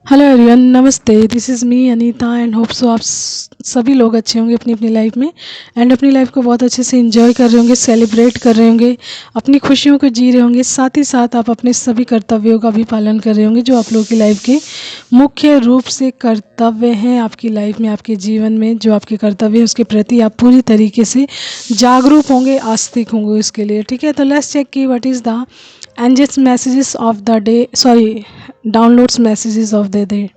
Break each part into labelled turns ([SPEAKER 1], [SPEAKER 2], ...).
[SPEAKER 1] Hello everyone, नमस्ते। This is me Anita and hope so आप सभी लोग अच्छे होंगे अपनी अपनी लाइफ में एंड अपनी लाइफ को बहुत अच्छे से एंजॉय कर रहे होंगे, सेलिब्रेट कर रहे होंगे, अपनी खुशियों को जी रहे होंगे। साथ ही साथ आप अपने सभी कर्तव्यों का भी पालन कर रहे होंगे जो आप लोगों की लाइफ के मुख्य रूप से कर्तव्य हैं। आपकी लाइफ में, आपके जीवन में जो आपके कर्तव्य हैं उसके प्रति आप पूरी तरीके से जागरूक होंगे, आस्तिक होंगे उसके लिए। ठीक है, तो लेट्स चेक की what is the angels messages of the day, sorry, downloads messages of the day.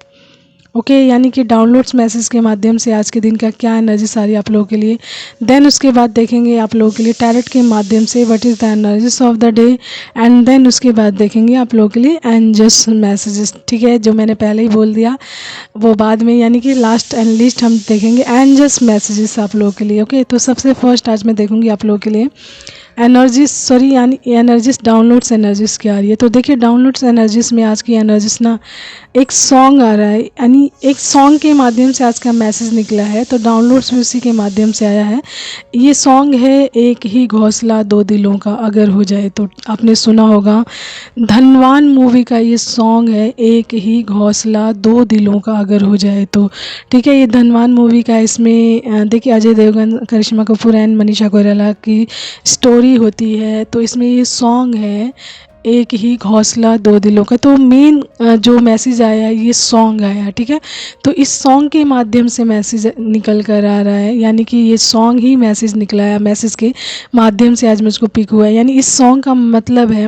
[SPEAKER 1] Okay, यानी कि डाउनलोड्स मैसेज के माध्यम से आज के दिन का क्या एनर्जी सारी आप लोगों के लिए। देन उसके बाद देखेंगे आप लोगों के लिए टैरेट के माध्यम से what is the energies of the day and then उसके बाद देखेंगे आप लोगों के लिए एंजल्स मैसेजेस। ठीक है, जो मैंने पहले ही बोल दिया वो बाद में, यानी कि लास्ट एंड लीस्ट हम देखेंगे एंजल्स मैसेजेस आप लोगों के लिए। ओके, तो सबसे फर्स्ट आज मैं देखूंगी आप लोगों के लिए एनर्जीज, सॉरी यानी एनर्जीज, डाउनलोड्स एनर्जीज क्या आ रही है। तो देखिए, डाउनलोड्स एनर्जीज में आज की एनर्जीज ना, एक सॉन्ग आ रहा है, यानी एक सॉन्ग के माध्यम से आज का मैसेज निकला है। तो डाउनलोड्स भी उसी के माध्यम से आया है। ये सॉन्ग है एक ही घोंसला दो दिलों का अगर हो जाए तो। आपने सुना होगा, धनवान मूवी का ये सॉन्ग है, एक ही घोंसला दो दिलों का अगर हो जाए तो। ठीक है, ये धनवान मूवी का, इसमें देखिए अजय देवगन, करिश्मा कपूर एंड मनीषा कोइराला की स्टोरी होती है। तो इसमें ये सॉन्ग है एक ही घोंसला दो दिलों का। तो मेन जो मैसेज आया ये सॉन्ग आया। ठीक है, तो इस सॉन्ग के माध्यम से मैसेज निकल कर आ रहा है, यानी कि ये सॉन्ग ही मैसेज निकला है, मैसेज के माध्यम से आज मुझको पिक हुआ है। यानी इस सॉन्ग का मतलब है,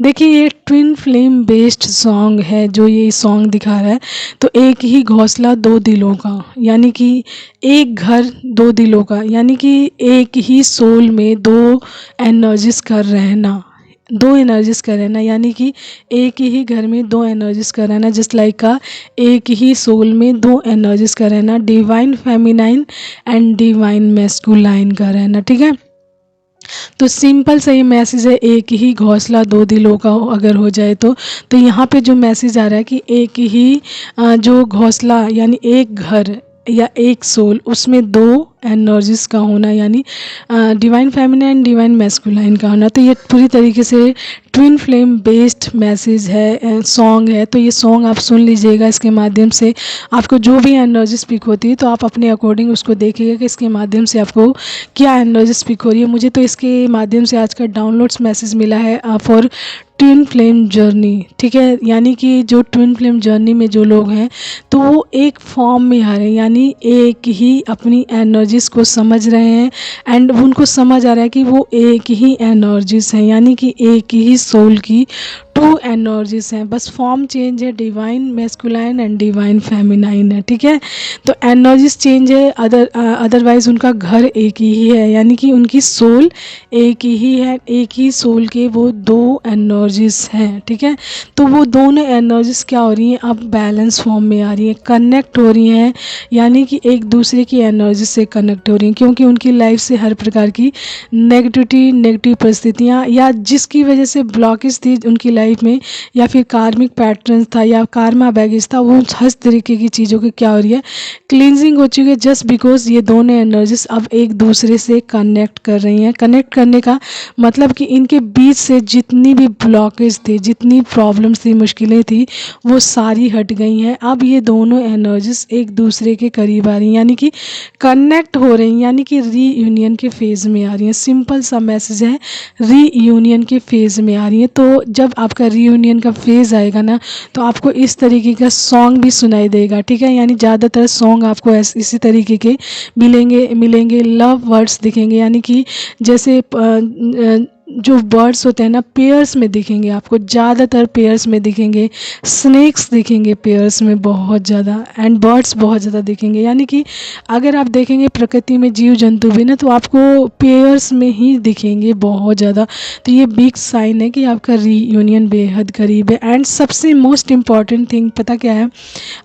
[SPEAKER 1] देखिए ये ट्विन फ्लेम बेस्ड सॉन्ग है जो ये सॉन्ग दिखा रहा है। तो एक ही घोंसला दो दिलों का, यानी कि एक घर दो दिलों का, यानी कि एक ही सोल में दो एनर्जीज कर रहना, दो एनर्जीज का रहना, यानी कि एक ही घर में दो एनर्जीज का रहना, जस्ट लाइक का एक ही सोल में दो एनर्जीज का रहना, divine feminine and divine masculine का रहना। ठीक है, तो सिंपल सा ये मैसेज है, एक ही घोंसला दो दिलों का अगर हो जाए तो यहाँ पे जो मैसेज आ रहा है कि एक ही जो घोंसला, यानी एक घर या एक सोल, उसमें दो एनर्जीज का होना, यानी divine feminine and divine masculine का होना। तो ये पूरी तरीके से ट्विन फ्लेम बेस्ड मैसेज है, सॉन्ग है। तो ये सॉन्ग आप सुन लीजिएगा, इसके माध्यम से आपको जो भी एनर्जी स्पीक होती है तो आप अपने अकॉर्डिंग उसको देखिएगा कि इसके माध्यम से आपको क्या एनर्जी स्पीक हो रही है। मुझे तो इसके माध्यम से आज का डाउनलोड्स मैसेज मिला है फॉर ट्विन फ्लेम जर्नी। ठीक है, यानी कि जो ट्विन फ्लेम जर्नी में जो लोग हैं तो वो एक फॉर्म में आ रहे हैं, यानी एक ही अपनी एनर्जीज को समझ रहे हैं एंड उनको समझ आ रहा है कि वो एक ही एनर्जीज हैं, यानी कि एक ही सोल की टू एनर्जीज हैं, बस फॉर्म चेंज है, divine masculine and divine feminine है। ठीक है, तो एनर्जीज चेंज है, अदरवाइज उनका घर एक ही है, यानी कि उनकी सोल एक ही है, एक ही सोल के वो दो एनर्जीज हैं। ठीक है, तो वो दोनों एनर्जीज क्या हो रही हैं, अब बैलेंस फॉर्म में आ रही हैं, कनेक्ट हो रही हैं, यानी कि एक दूसरे की एनर्जी से कनेक्ट हो रही हैं, क्योंकि उनकी लाइफ से हर प्रकार की नेगेटिविटी, नेगेटिव परिस्थितियाँ या जिसकी वजह से ब्लॉकेज थी उनकी लाइफ में, या फिर कार्मिक पैटर्न था या कार्मा बैगेज था, वो हर तरीके की चीज़ों की क्या हो रही है, क्लींजिंग हो चुकी है, जस्ट बिकॉज ये दोनों एनर्जीज अब एक दूसरे से कनेक्ट कर रही हैं। कनेक्ट करने का मतलब कि इनके बीच से जितनी भी ब्लॉकेज थी, जितनी प्रॉब्लम्स थी, मुश्किलें थी, वो सारी हट गई हैं। अब ये दोनों एनर्जीज एक दूसरे के करीब आ रही हैं, यानी कि कनेक्ट हो रही हैं, यानी कि रीयूनियन के फेज़ में आ रही हैं। सिंपल सा मैसेज है, रीयूनियन के फेज़ में आ रही हैं। तो जब आपका रीयूनियन का फेज़ आएगा ना, तो आपको इस तरीके का सॉन्ग भी सुनाई देगा। ठीक है, यानी ज़्यादातर सॉन्ग आपको इसी तरीके के मिलेंगे लव वर्ड्स दिखेंगे, यानी कि जैसे जो बर्ड्स होते हैं ना, पेयर्स में दिखेंगे आपको, ज़्यादातर पेयर्स में दिखेंगे, स्नेक्स दिखेंगे पेयर्स में बहुत ज़्यादा, एंड बर्ड्स बहुत ज़्यादा दिखेंगे। यानी कि अगर आप देखेंगे प्रकृति में जीव जंतु भी ना, तो आपको पेयर्स में ही दिखेंगे बहुत ज़्यादा। तो ये बिग साइन है कि आपका रीयूनियन बेहद करीब है। एंड सबसे मोस्ट इम्पॉर्टेंट थिंग पता क्या है,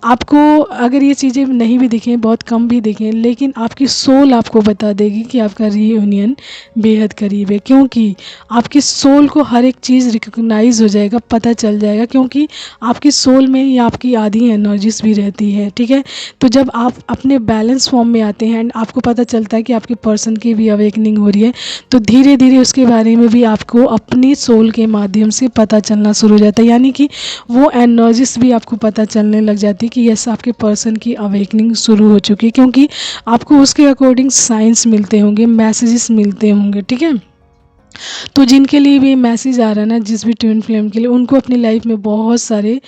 [SPEAKER 1] आपको अगर ये चीज़ें नहीं भी दिखें, बहुत कम भी दिखें, लेकिन आपकी सोल आपको बता देगी कि आपका रीयूनियन बेहद करीब है। क्योंकि आपकी सोल को हर एक चीज़ रिकॉग्नाइज हो जाएगा, पता चल जाएगा, क्योंकि आपकी सोल में ही आपकी आधी एनर्जीज भी रहती है, ठीक है। तो जब आप अपने बैलेंस फॉर्म में आते हैं एंड आपको पता चलता है कि आपके पर्सन की भी अवेकनिंग हो रही है, तो धीरे धीरे उसके बारे में भी आपको अपनी सोल के माध्यम से पता चलना शुरू हो जाता है, यानी कि वो एनर्जीज भी आपको पता चलने लग जाती है कि यस, आपके पर्सन की अवेकनिंग शुरू हो चुकी है, क्योंकि आपको उसके अकॉर्डिंग साइंस मिलते होंगे, मैसेजेस मिलते होंगे, ठीक है। तो जिनके लिए भी मैसेज आ रहा है ना, जिस भी ट्विन फ्लेम के लिए, उनको अपनी लाइफ में बहुत सारे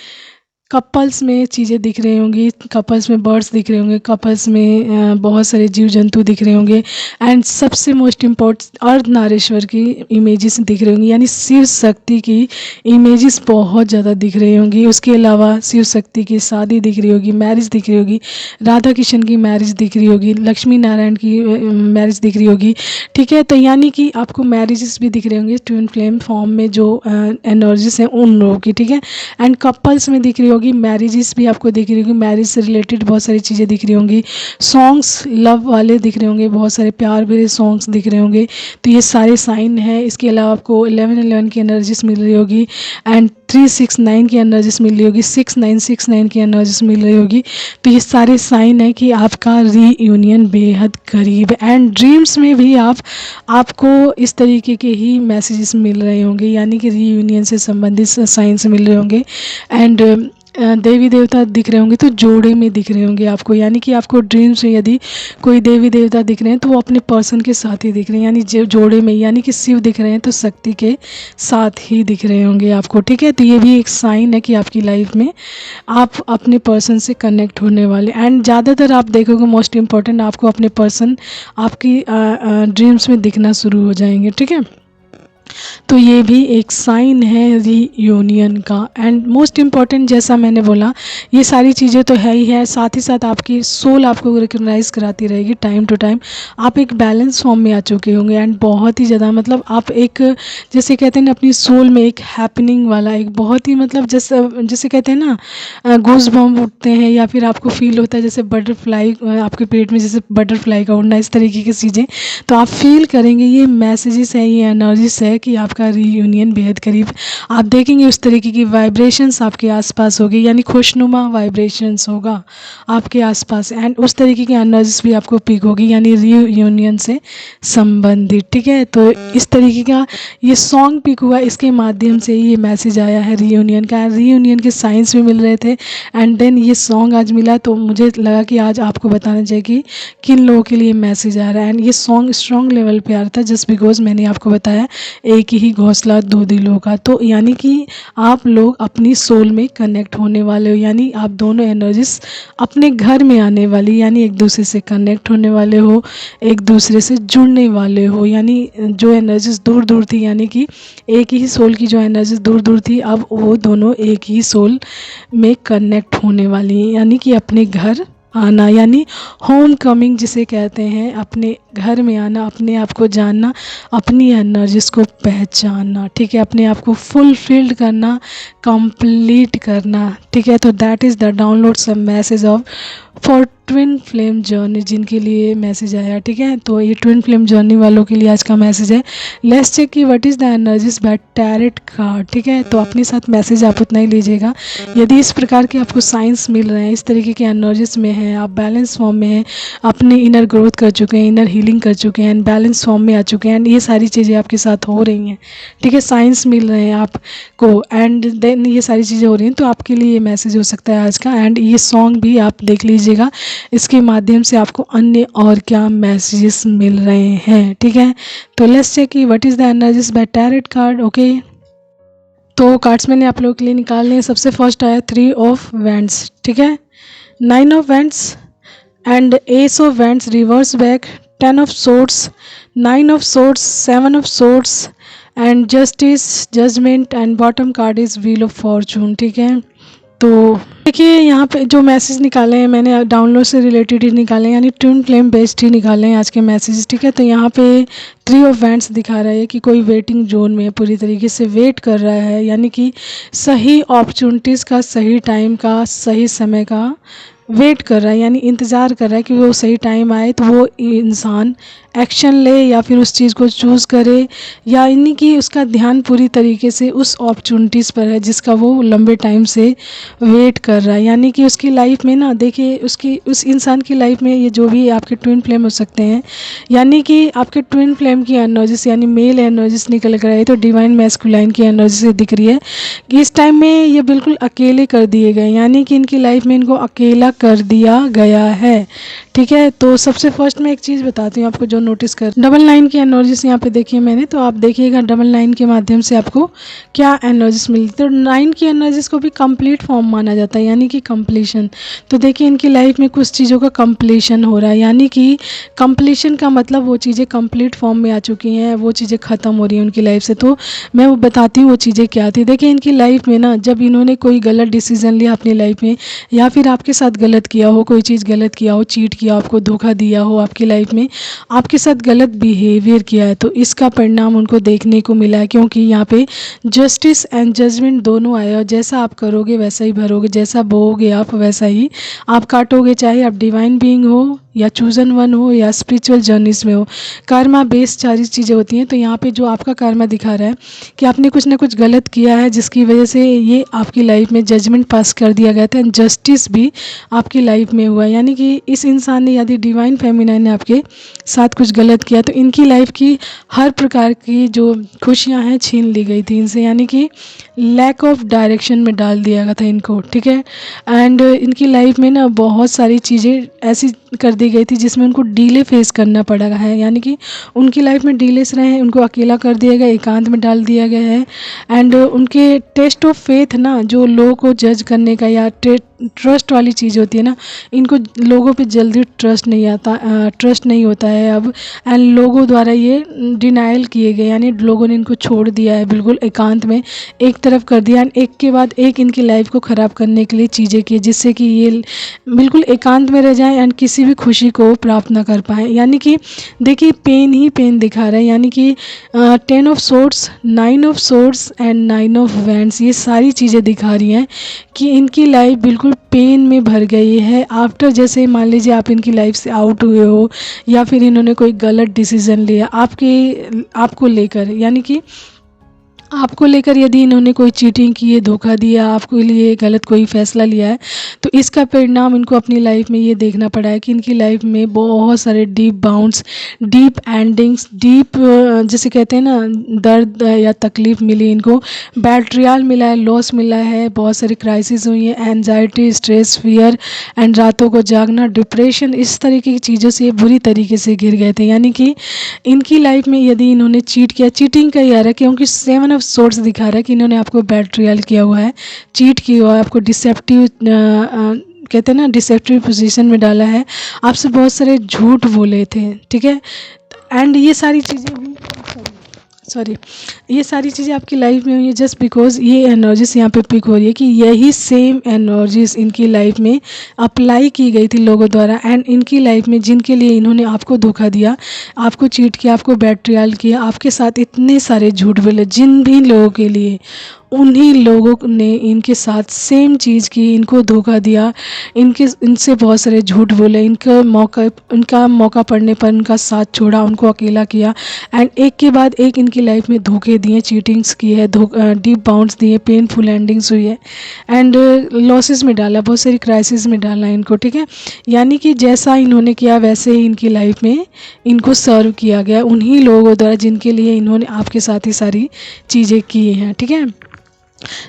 [SPEAKER 1] कपल्स में चीज़ें दिख रही होंगी, कपल्स में बर्ड्स दिख रहे होंगे, कपल्स में बहुत सारे जीव जंतु दिख रहे होंगे, एंड सबसे मोस्ट इम्पोर्टेंट अर्धनारीश्वर की इमेजेस दिख रही होंगी, यानी शिव शक्ति की इमेजेस बहुत ज़्यादा दिख रही होंगी। उसके अलावा शिव शक्ति की शादी दिख रही होगी, मैरिज दिख रही होगी, राधा कृष्ण की मैरिज दिख रही होगी, लक्ष्मी नारायण की मैरिज दिख रही होगी, ठीक है। तो यानी कि आपको मैरिजेस भी दिख रहे होंगे ट्विन फ्लेम फॉर्म में, जो एनर्जीज हैं उन लोगों की, ठीक है। एंड कपल्स में दिख रही होगी, मैरिजेस भी आपको दिख रही होगी, मैरिज से रिलेटेड बहुत सारी चीज़ें दिख रही होंगी, सॉन्ग्स लव वाले दिख रहे होंगे, बहुत सारे प्यार भरे सॉन्ग्स दिख रहे होंगे। तो ये सारे साइन हैं। इसके अलावा आपको 1111 की एनर्जीज मिल रही होगी, एंड 369 की एनर्जीज मिल रही होगी, 6969 की एनर्जीज मिल रही होगी। तो ये सारे साइन है कि आपका रीयूनियन बेहद करीब है। एंड ड्रीम्स में भी आपको इस तरीके के ही मैसेजेस मिल रहे होंगे, यानी कि रीयूनियन से संबंधित साइंस मिल रहे होंगे। एंड देवी देवता दिख रहे होंगे तो जोड़े में दिख रहे होंगे आपको, यानी कि आपको ड्रीम्स में यदि कोई देवी देवता दिख रहे हैं तो वो अपने पर्सन के साथ ही दिख रहे हैं, यानी जोड़े में, यानी कि शिव दिख रहे हैं तो शक्ति के साथ ही दिख रहे होंगे आपको, ठीक है। तो ये भी एक साइन है कि आपकी लाइफ में आप अपने पर्सन से कनेक्ट होने वाले। एंड ज़्यादातर आप देखोगे, मोस्ट इम्पॉर्टेंट, आपको अपने पर्सन आपकी ड्रीम्स में दिखना शुरू हो जाएंगे, ठीक है। तो ये भी एक साइन है रीयूनियन का। एंड मोस्ट इम्पॉर्टेंट, जैसा मैंने बोला, ये सारी चीज़ें तो है ही है, साथ ही साथ आपकी सोल आपको रिकग्नाइज कराती रहेगी टाइम टू टाइम। आप एक बैलेंस फॉर्म में आ चुके होंगे, एंड बहुत ही ज़्यादा, मतलब आप एक, जैसे कहते हैं ना, अपनी सोल में एक हैपनिंग वाला, एक बहुत ही, मतलब जैसे कहते हैं ना, गूज बम्प उठते हैं, या फिर आपको फील होता है जैसे बटरफ्लाई आपके पेट में, जैसे बटरफ्लाई का उड़ना, इस तरीके की चीज़ें तो आप फील करेंगे। ये मैसेजेस है, ये एनर्जीज है कि आपका रीयूनियन बेहद करीब। आप देखेंगे उस तरीके की वाइब्रेशंस आपके आसपास होगी, यानी खुशनुमा वाइब्रेशंस होगा आपके आसपास, एंड उस तरीके की एनर्जीज भी आपको पिक होगी, यानी रीयूनियन से संबंधित, ठीक है। तो इस तरीके का ये सॉन्ग पिक हुआ, इसके माध्यम से ये मैसेज आया है रीयूनियन का। रीयूनियन के साइंस भी मिल रहे थे, एंड देन ये सॉन्ग आज मिला, तो मुझे लगा कि आज आपको बताना चाहिए कि किन लोगों के लिए मैसेज आ रहा है। एंड ये सॉन्ग स्ट्रॉन्ग लेवल पे आ रहा था, जस्ट बिकॉज मैंने आपको बताया एक ही घोंसला दो दिलों का। तो यानी कि आप लोग अपनी सोल में कनेक्ट होने वाले हो, यानी आप दोनों एनर्जीज अपने घर में आने वाली, यानी एक दूसरे से कनेक्ट होने वाले हो, एक दूसरे से जुड़ने वाले हो। यानी जो एनर्जीज दूर दूर थी, यानी कि एक ही सोल की जो एनर्जीज दूर दूर थी, अब वो दोनों एक ही सोल में कनेक्ट होने वाली हैं, यानी कि अपने घर आना, यानी होम कमिंग जिसे कहते हैं, अपने घर में आना, अपने आप को जानना, अपनी एनर्जीज को पहचानना, ठीक है, अपने आप को फुलफिल्ड करना, कंप्लीट करना, ठीक है। तो that is the download some message of for twin flame journey, जिनके लिए मैसेज आया, ठीक है। तो ये ट्विन फ्लेम जर्नी वालों के लिए आज का मैसेज है। लेट्स चेक कि what is the energies by tarot card, ठीक है। तो अपने साथ मैसेज आप उतना ही लीजिएगा। यदि इस प्रकार के आपको साइंस मिल रहे हैं, इस तरीके के एनर्जीज में हैं, आप बैलेंस फॉर्म में हैं, अपने इनर ग्रोथ कर चुके हैं, इनर हीलिंग कर चुके हैं, बैलेंस फॉर्म में आ चुके हैं, एंड ये सारी चीज़ें आपके साथ हो रही हैं, ठीक है, साइंस मिल रहे हैं आपको, एंड देन ये सारी चीज़ें हो रही हैं, तो आपके लिए ये मैसेज हो सकता है आज का। एंड ये सॉन्ग भी आप देख लीजिएगा, इसके माध्यम से आपको अन्य और क्या मैसेजेस मिल रहे हैं, ठीक है। तो लेट्स चेक कि what is the energies by tarot card, okay. तो कार्ड्स मैंने आप लोगों के लिए निकाल लिए। सबसे फर्स्ट आया 3 ऑफ वैंड्स, ठीक है, 9 of wands and ace of wands reverse back, 10 of swords, 9 of swords, 7 of swords and justice, judgment, and bottom card is wheel of fortune, ठीक है। तो देखिए यहाँ पे जो मैसेज निकाले हैं मैंने डाउनलोड से रिलेटेड ही निकाले हैं, यानी ट्विन फ्लेम बेस्ड ही निकाले हैं आज के मैसेज, ठीक है। तो यहाँ पे 3 ऑफ वैंड्स दिखा रहा है कि कोई वेटिंग जोन में पूरी तरीके से वेट कर रहा है, यानी कि सही अपॉर्चुनिटीज़ का, सही टाइम का, सही समय का वेट कर रहा है, यानी इंतज़ार कर रहा है कि वो सही टाइम आए तो वो इंसान एक्शन ले या फिर उस चीज़ को चूज़ करे, या यानी कि उसका ध्यान पूरी तरीके से उस अपॉर्चुनिटीज़ पर है जिसका वो लंबे टाइम से वेट कर रहा है। यानी कि उसकी लाइफ में ना, देखिए उस इंसान की लाइफ में ये जो भी आपके ट्विन फ्लेम हो सकते हैं, यानी कि आपके ट्विन फ्लेम की एनर्जीज यानी मेल एनर्जीज निकल कर आई तो डिवाइन मैस्कुलाइन की एनर्जी से दिख रही है कि इस टाइम में ये बिल्कुल अकेले कर दिए गए, यानी कि इनकी लाइफ में इनको अकेला कर दिया गया है। ठीक है, तो सबसे फर्स्ट मैं एक चीज़ बताती हूँ आपको जो नोटिस कर, डबल नाइन की एनर्जीज यहाँ पे देखिए मैंने, तो आप देखिएगा डबल नाइन के माध्यम से आपको क्या एनर्जीज मिलती है। तो नाइन की एनर्जीज को भी कंप्लीट फॉर्म माना जाता है, यानी कि कंप्लीशन। तो देखिए इनकी लाइफ में कुछ चीज़ों का कंप्लीशन हो रहा है, यानी कि कंप्लीशन का मतलब वो चीज़ें कंप्लीट फॉर्म में आ चुकी हैं, वो चीज़ें ख़त्म हो रही हैं उनकी लाइफ से। तो मैं वो बताती हूँ वो चीज़ें क्या थी। देखिए इनकी लाइफ में ना, जब इन्होंने कोई गलत डिसीजन लिया अपनी लाइफ में, या फिर आपके साथ गलत किया हो, कोई चीज़ गलत किया हो, चीट किया, आपको धोखा दिया हो, आपकी लाइफ में आपके साथ गलत बिहेवियर किया है, तो इसका परिणाम उनको देखने को मिला है। क्योंकि यहाँ पे जस्टिस एंड जजमेंट दोनों आए, और जैसा आप करोगे वैसा ही भरोगे, जैसा बोओगे आप वैसा ही आप काटोगे, चाहे आप डिवाइन बीइंग हो या चूजन वन हो या स्पिरिचुअल जर्नीज में हो। कर्मा बेस्ड सारी चीज़ें होती हैं। तो यहाँ पे जो आपका कर्मा दिखा रहा है कि आपने कुछ ना कुछ गलत किया है जिसकी वजह से ये आपकी लाइफ में जजमेंट पास कर दिया गया था, एंड जस्टिस भी आपकी लाइफ में हुआ। यानी कि इस इंसान ने, यदि डिवाइन फेमिनाइन ने आपके साथ कुछ गलत किया तो इनकी लाइफ की हर प्रकार की जो खुशियाँ हैं छीन ली गई थी इनसे, यानी कि लैक ऑफ डायरेक्शन में डाल दिया गया था इनको। ठीक है, एंड इनकी लाइफ में ना बहुत सारी चीज़ें ऐसी कर दी गई थी जिसमें उनको डीले फेस करना पड़ा है, यानी कि उनकी लाइफ में डीलेस रहे हैं, उनको अकेला कर दिया गया, एकांत में डाल दिया गया है। एंड उनके टेस्ट ऑफ फेथ ना, जो लोगों को जज करने का या ट्रस्ट वाली चीज़ होती है ना, इनको लोगों पे जल्दी ट्रस्ट नहीं आता, ट्रस्ट नहीं होता है अब। एंड लोगों द्वारा ये डिनाइल किए गए, यानी लोगों ने इनको छोड़ दिया है, बिल्कुल एकांत में एक तरफ कर दिया, एंड एक के बाद एक इनकी लाइफ को ख़राब करने के लिए चीज़ें की, जिससे कि ये बिल्कुल एकांत में रह जाएं एंड किसी भी खुशी को प्राप्त ना कर पाएँ। यानी कि देखिए पेन ही पेन दिखा रहा है, यानी कि 10 of swords, 9 of swords and 9 of wands, ये सारी चीज़ें दिखा रही हैं कि इनकी लाइफ बिल्कुल पेन में भर गई है। आफ्टर, जैसे मान लीजिए आप इनकी लाइफ से आउट हुए हो, या फिर इन्होंने कोई गलत डिसीज़न लिया आपको लेकर, यानी कि आपको लेकर यदि इन्होंने कोई चीटिंग की है, धोखा दिया, आपको लिए गलत कोई फ़ैसला लिया है, तो इसका परिणाम इनको अपनी लाइफ में ये देखना पड़ा है कि इनकी लाइफ में बहुत सारे deep bounds, deep endings, deep जैसे कहते हैं ना दर्द या तकलीफ़ मिली इनको, बैट्रियल मिला है, लॉस मिला है, बहुत सारी क्राइसिस हुई हैं, एनजाइटी, स्ट्रेस, फियर एंड रातों को जागना, डिप्रेशन, इस तरीके की चीज़ों से ये बुरी तरीके से घिर गए थे। यानी कि इनकी लाइफ में यदि इन्होंने चीट किया, चीटिंग का ही आ रहा है क्योंकि 7 ऑफ सोर्स दिखा रहा है कि इन्होंने आपको बैट्रियल किया हुआ है, चीट किया हुआ है, आपको डिसेप्टिव कहते हैं ना डिसेप्टिव पोजीशन में डाला है, आपसे बहुत सारे झूठ बोले थे। ठीक है, एंड ये सारी चीज़ें हुई, सॉरी, ये सारी चीज़ें आपकी लाइफ में हुई है जस्ट बिकॉज ये एनर्जीज यहाँ पे पिक हो रही है कि यही सेम एनर्जीज इनकी लाइफ में अप्लाई की गई थी लोगों द्वारा, एंड इनकी लाइफ में जिनके लिए इन्होंने आपको धोखा दिया, आपको चीट किया, आपको बैट्रियल किया, आपके साथ इतने सारे झूठ बोले, जिन भी लोगों के लिए, उन्हीं लोगों ने इनके साथ सेम चीज़ की, इनको धोखा दिया, इनसे बहुत सारे झूठ बोले, इनका मौका पड़ने पर उनका साथ छोड़ा, उनको अकेला किया, एंड एक के बाद एक इनकी लाइफ में धोखे दिए, चीटिंग्स की है, डीप बाउंड्स दिए, पेनफुल एंडिंग्स हुई है, एंड लॉसेस में डाला, बहुत सारी क्राइसिस में डाला इनको। ठीक है, यानी कि जैसा इन्होंने किया वैसे ही इनकी लाइफ में इनको सर्व किया गया उन्हीं लोगों द्वारा जिनके लिए इन्होंने आपके साथ ही सारी चीज़ें की हैं। ठीक है,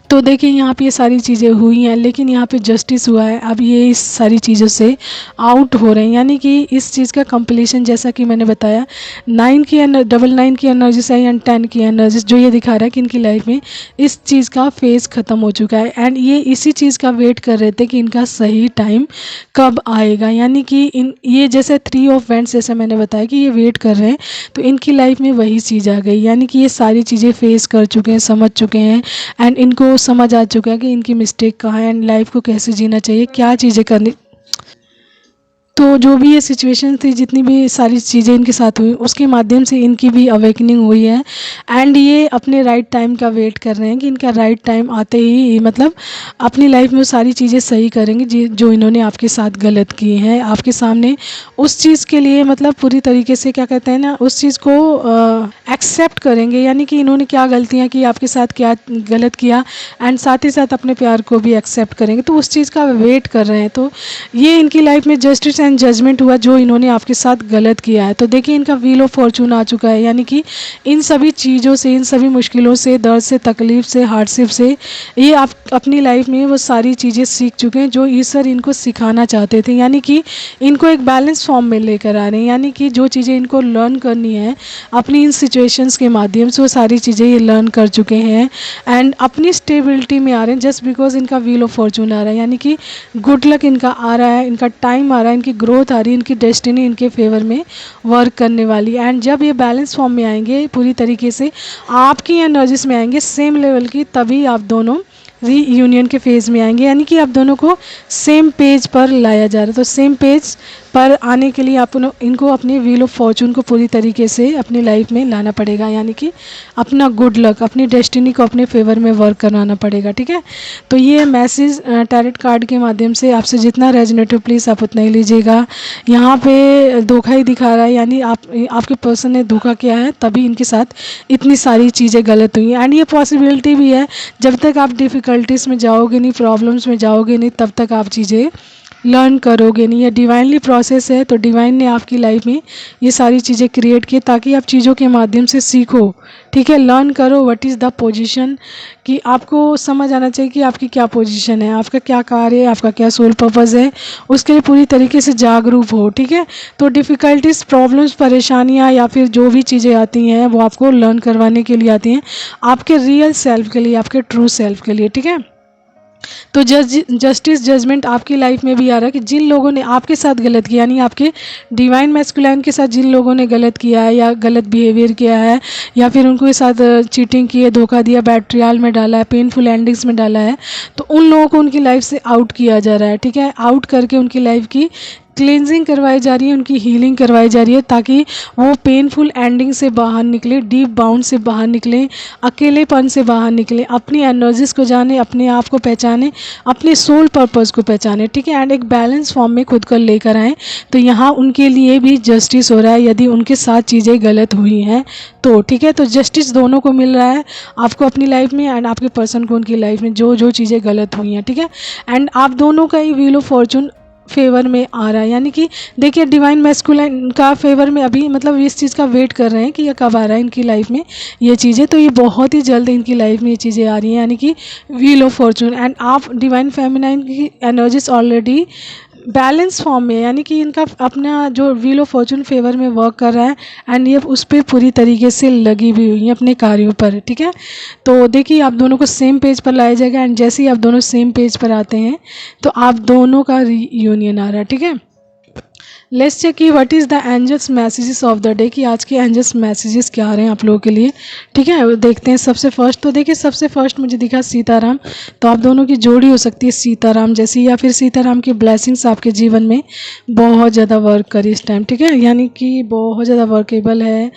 [SPEAKER 1] तो देखिए यहाँ पे ये सारी चीज़ें हुई हैं, लेकिन यहाँ पे जस्टिस हुआ है, अब ये इस सारी चीज़ों से आउट हो रहे हैं। यानी कि इस चीज़ का कंप्लीशन, जैसा कि मैंने बताया, 9 की डबल 9 की एनर्जी से एंड 10 की एनर्जी, जो ये दिखा रहा है कि इनकी लाइफ में इस चीज़ का फेज़ ख़त्म हो चुका है, एंड ये इसी चीज़ का वेट कर रहे थे कि इनका सही टाइम कब आएगा। यानी कि ये जैसे 3 ऑफ वैंड्स, जैसे मैंने बताया कि ये वेट कर रहे हैं, तो इनकी लाइफ में वही चीज़ आ गई। यानी कि ये सारी चीज़ें फेस कर चुके हैं, समझ चुके हैं, एंड इनको समझ आ चुका है कि इनकी मिस्टेक कहाँ है एंड लाइफ को कैसे जीना चाहिए, क्या चीज़ें करनी। तो जो भी ये सिचुएशन थी, जितनी भी सारी चीज़ें इनके साथ हुई, उसके माध्यम से इनकी भी अवेकनिंग हुई है। एंड ये अपने राइट टाइम का वेट कर रहे हैं कि इनका राइट टाइम आते ही मतलब अपनी लाइफ में वो सारी चीज़ें सही करेंगे जो इन्होंने आपके साथ गलत की हैं। आपके सामने उस चीज़ के लिए मतलब पूरी तरीके से क्या कहते हैं ना, उस चीज़ को एक्सेप्ट करेंगे, यानी कि इन्होंने क्या गलतियाँ की, आपके साथ क्या गलत किया, एंड साथ ही साथ अपने प्यार को भी एक्सेप्ट करेंगे। तो उस चीज़ का वेट कर रहे हैं। तो ये इनकी लाइफ में जस्टिस एंड जजमेंट हुआ जो इन्होंने आपके साथ गलत किया है। तो देखिए इनका व्हील ऑफ फॉर्चून आ चुका है, यानी कि इन सभी चीज़ों से, इन सभी मुश्किलों से, दर्द से, तकलीफ से, हार्डशिप से ये आप अपनी लाइफ में वो सारी चीज़ें सीख चुके हैं जो ईश्वर इनको सिखाना चाहते थे। यानी कि इनको एक बैलेंस फॉर्म में लेकर आ रहे हैं, यानी कि जो चीज़ें इनको लर्न करनी है अपनी इन सिचुएशंस के माध्यम से, वो सारी चीज़ें ये लर्न कर चुके हैं एंड अपनी स्टेबिलिटी में आ रहे हैं जस्ट बिकॉज इनका व्हील ऑफ फॉर्चून आ रहा है। यानी कि गुड लक इनका आ रहा है, इनका टाइम आ रहा है, इनकी ग्रोथ आ रही है, इनकी डेस्टिनी इनके फेवर में वर्क करने वाली है। एंड जब ये बैलेंस फॉर्म में आएंगे, पूरी तरीके से आपकी एनर्जीज में आएंगे सेम लेवल की, तभी आप दोनों रीयूनियन के फेज़ में आएंगे। यानी कि आप दोनों को सेम पेज पर लाया जा रहा है। तो सेम पेज पर आने के लिए आप इनको अपने व्हील ऑफ फॉर्चून को पूरी तरीके से अपनी लाइफ में लाना पड़ेगा, यानी कि अपना गुड लक, अपनी डेस्टिनी को अपने फेवर में वर्क कराना पड़ेगा। ठीक है, तो ये मैसेज टैरेट कार्ड के माध्यम से आपसे जितना रेजोनेटिव प्लीज़ आप उतना ही लीजिएगा। यहाँ पे धोखा ही दिखा रहा है, यानी आपके पर्सन ने धोखा किया है, तभी इनके साथ इतनी सारी चीज़ें गलत हुई हैं। एंड ये पॉसिबिलिटी भी है, जब तक आप डिफ़िकल्टीज़ में जाओगे नहीं, प्रॉब्लम्स में जाओगे नहीं, तब तक आप चीज़ें लर्न करोगे नहीं। ये डिवाइनली प्रोसेस है, तो डिवाइन ने आपकी लाइफ में ये सारी चीज़ें क्रिएट की ताकि आप चीज़ों के माध्यम से सीखो। ठीक है, लर्न करो व्हाट इज़ द पोजीशन, कि आपको समझ आना चाहिए कि आपकी क्या पोजीशन है, आपका क्या कार्य है, आपका क्या सोल पर्पज़ है, उसके लिए पूरी तरीके से जागरूक हो। ठीक है, तो डिफ़िकल्टीज़, प्रॉब्लम्स, परेशानियाँ या फिर जो भी चीज़ें आती हैं वो आपको लर्न करवाने के लिए आती हैं, आपके रियल सेल्फ के लिए, आपके ट्रू सेल्फ के लिए। ठीक है, तो जस्टिस जजमेंट आपकी लाइफ में भी आ रहा है कि जिन लोगों ने आपके साथ गलत किया, यानी आपके डिवाइन मैस्कुलाइन के साथ जिन लोगों ने गलत किया है या गलत बिहेवियर किया है या फिर उनके साथ चीटिंग की है, धोखा दिया, बैड ट्रियल में डाला है, पेनफुल एंडिंग्स में डाला है, तो उन लोगों को उनकी लाइफ से आउट किया जा रहा है। ठीक है, आउट करके उनकी लाइफ की क्लींजिंग करवाई जा रही है, उनकी हीलिंग करवाई जा रही है ताकि वो पेनफुल एंडिंग से बाहर निकले, डीप बाउंड से बाहर निकले, अकेलेपन से बाहर निकले, अपनी एनर्जीज को जाने, अपने आप को पहचाने, अपने सोल पर्पस को पहचाने। ठीक है, एंड एक बैलेंस फॉर्म में खुद को लेकर आएँ। तो यहाँ उनके लिए भी जस्टिस हो रहा है यदि उनके साथ चीज़ें गलत हुई हैं तो। ठीक है, तो जस्टिस दोनों को मिल रहा है, आपको अपनी लाइफ में एंड आपके पर्सन को उनकी लाइफ में जो जो चीज़ें गलत हुई हैं। ठीक है, एंड आप दोनों का ही व्हील ऑफ फॉर्चून फेवर में आ रहा है, यानी कि देखिए डिवाइन मैस्कुलाइन का फेवर में अभी मतलब इस चीज़ का वेट कर रहे हैं कि ये कब आ रहा है इनकी लाइफ में ये चीज़ें। तो ये बहुत ही जल्द इनकी लाइफ में ये चीज़ें आ रही हैं, यानी कि व्हील ऑफ फॉर्चून। एंड आप डिवाइन फेमिनाइन की एनर्जीज ऑलरेडी बैलेंस फॉर्म में, यानी कि इनका अपना जो व्हील ऑफ फॉर्चून फेवर में वर्क कर रहा है एंड ये उस पर पूरी तरीके से लगी भी हुई है अपने कार्यों पर। ठीक है, तो देखिए आप दोनों को सेम पेज पर लाया जाएगा एंड जैसे ही आप दोनों सेम पेज पर आते हैं तो आप दोनों का रीयूनियन आ रहा है। ठीक है, लेट्स चेक कि what is the angels messages of the day, कि आज के एंजल्स मैसेजेस क्या आ रहे हैं आप लोगों के लिए। ठीक है, देखते हैं। सबसे फर्स्ट तो देखिए, सबसे फर्स्ट मुझे दिखा सीताराम, तो आप दोनों की जोड़ी हो सकती है सीताराम जैसी, या फिर सीताराम की ब्लेसिंग्स आपके जीवन में बहुत ज़्यादा वर्क करी इस टाइम। ठीक है, यानी कि बहुत ज़्यादा वर्केबल है,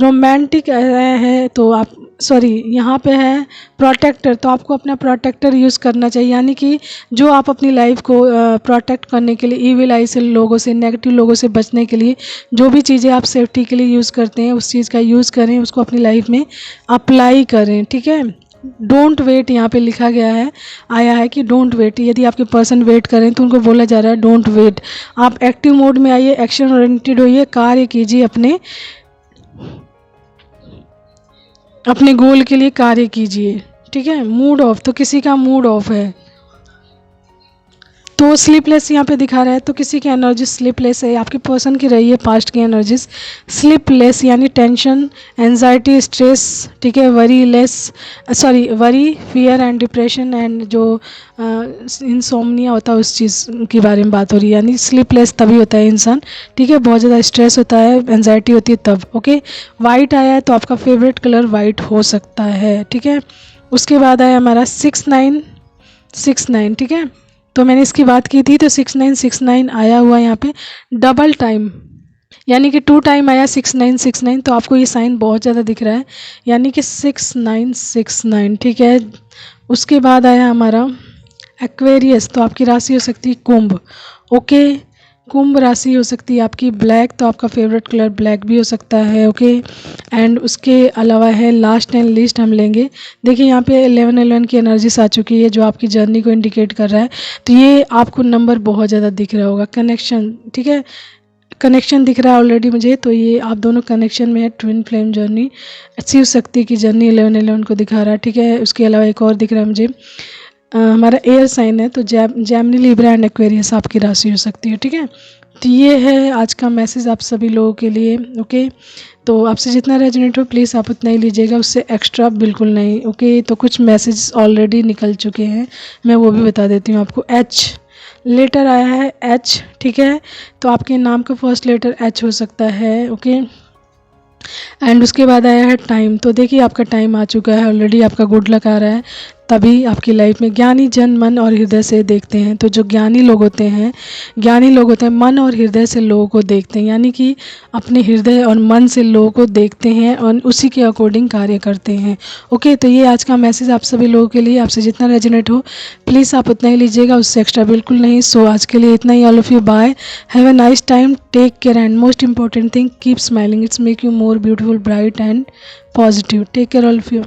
[SPEAKER 1] रोमांटिक है, तो आप सॉरी यहाँ पे है प्रोटेक्टर, तो आपको अपना प्रोटेक्टर यूज़ करना चाहिए, यानी कि जो आप अपनी लाइफ को प्रोटेक्ट करने के लिए, ईविल आई से लोगों से, नेगेटिव लोगों से बचने के लिए जो भी चीज़ें आप सेफ्टी के लिए यूज़ करते हैं उस चीज़ का यूज़ करें, उसको अपनी लाइफ में अप्लाई करें। ठीक है, डोंट वेट यहाँ पे लिखा गया है, आया है कि डोंट वेट। यदि आपके पर्सन वेट करें तो उनको बोला जा रहा है डोंट वेट, आप एक्टिव मोड में आइए, एक्शन ओरिएंटेड होइए, कार्य कीजिए, अपने गोल के लिए कार्य कीजिए। ठीक है, मूड ऑफ, तो किसी का मूड ऑफ है तो स्लीपलेस यहाँ पे दिखा रहा है, तो किसी की एनर्जी स्लीपलेस है, आपके पर्सन की रही है पास्ट की एनर्जीज स्लीपलेस, यानी टेंशन, एंजाइटी, स्ट्रेस। ठीक है, worry, fear and depression and जो इंसोम्निया होता है उस चीज़ की बारे में बात हो रही है, यानी स्लीपलेस तभी होता है इंसान। ठीक है, बहुत ज़्यादा स्ट्रेस होता है, एंजाइटी होती है तब। ओके, वाइट आया है तो आपका फेवरेट कलर वाइट हो सकता है। ठीक है, उसके बाद आया हमारा 6969। ठीक है, तो मैंने इसकी बात की थी, तो 6969 आया हुआ यहाँ पे डबल टाइम, यानी कि 2 टाइम आया 6969, तो आपको ये साइन बहुत ज़्यादा दिख रहा है, यानी कि 6969, ठीक है। उसके बाद आया हमारा एक्वेरियस, तो आपकी राशि हो सकती है कुंभ, ओके। कुंभ राशि हो सकती है आपकी ब्लैक, तो आपका फेवरेट कलर ब्लैक भी हो सकता है, ओके। एंड उसके अलावा है लास्ट एंड लिस्ट हम लेंगे। देखिए यहाँ पे 1111 की एनर्जीज आ चुकी है जो आपकी जर्नी को इंडिकेट कर रहा है, तो ये आपको नंबर बहुत ज़्यादा दिख रहा होगा, कनेक्शन, ठीक है, कनेक्शन दिख रहा है ऑलरेडी मुझे, तो ये आप दोनों कनेक्शन में है, twin flame journey, Shiv Shakti की जर्नी 1111 को दिखा रहा है, ठीक है। उसके अलावा एक और दिख रहा है मुझे, हमारा एयर साइन है, तो जैमिनी, लिब्रा एंड एक्वेरियस आपकी राशि हो सकती है, ठीक है। तो ये है आज का मैसेज आप सभी लोगों के लिए, ओके। तो आपसे जितना रेजोनेट हो प्लीज़ आप उतना ही लीजिएगा, उससे एक्स्ट्रा बिल्कुल नहीं, ओके। तो कुछ मैसेज ऑलरेडी निकल चुके हैं, मैं वो भी बता देती हूँ आपको। एच लेटर आया है, एच, ठीक है, तो आपके नाम का फर्स्ट लेटर एच हो सकता है, ओके। एंड उसके बाद आया है टाइम, तो देखिए आपका टाइम आ चुका है ऑलरेडी, आपका गुड लक आ रहा है, तभी आपकी लाइफ में ज्ञानी जन मन और हृदय से देखते हैं। तो जो ज्ञानी लोग होते हैं, मन और हृदय से लोगों को देखते हैं, यानी कि अपने हृदय और मन से लोगों को देखते हैं और उसी के अकॉर्डिंग कार्य करते हैं, ओके। तो ये आज का मैसेज आप सभी लोगों के लिए, आपसे जितना रेजोनेट हो प्लीज़ आप उतना ही लीजिएगा, उससे एक्स्ट्रा बिल्कुल नहीं। सो आज के लिए इतना ही। All of you bye, have a nice time, take care and most important thing keep smiling, it's make you more beautiful, bright and positive. Take care all of you.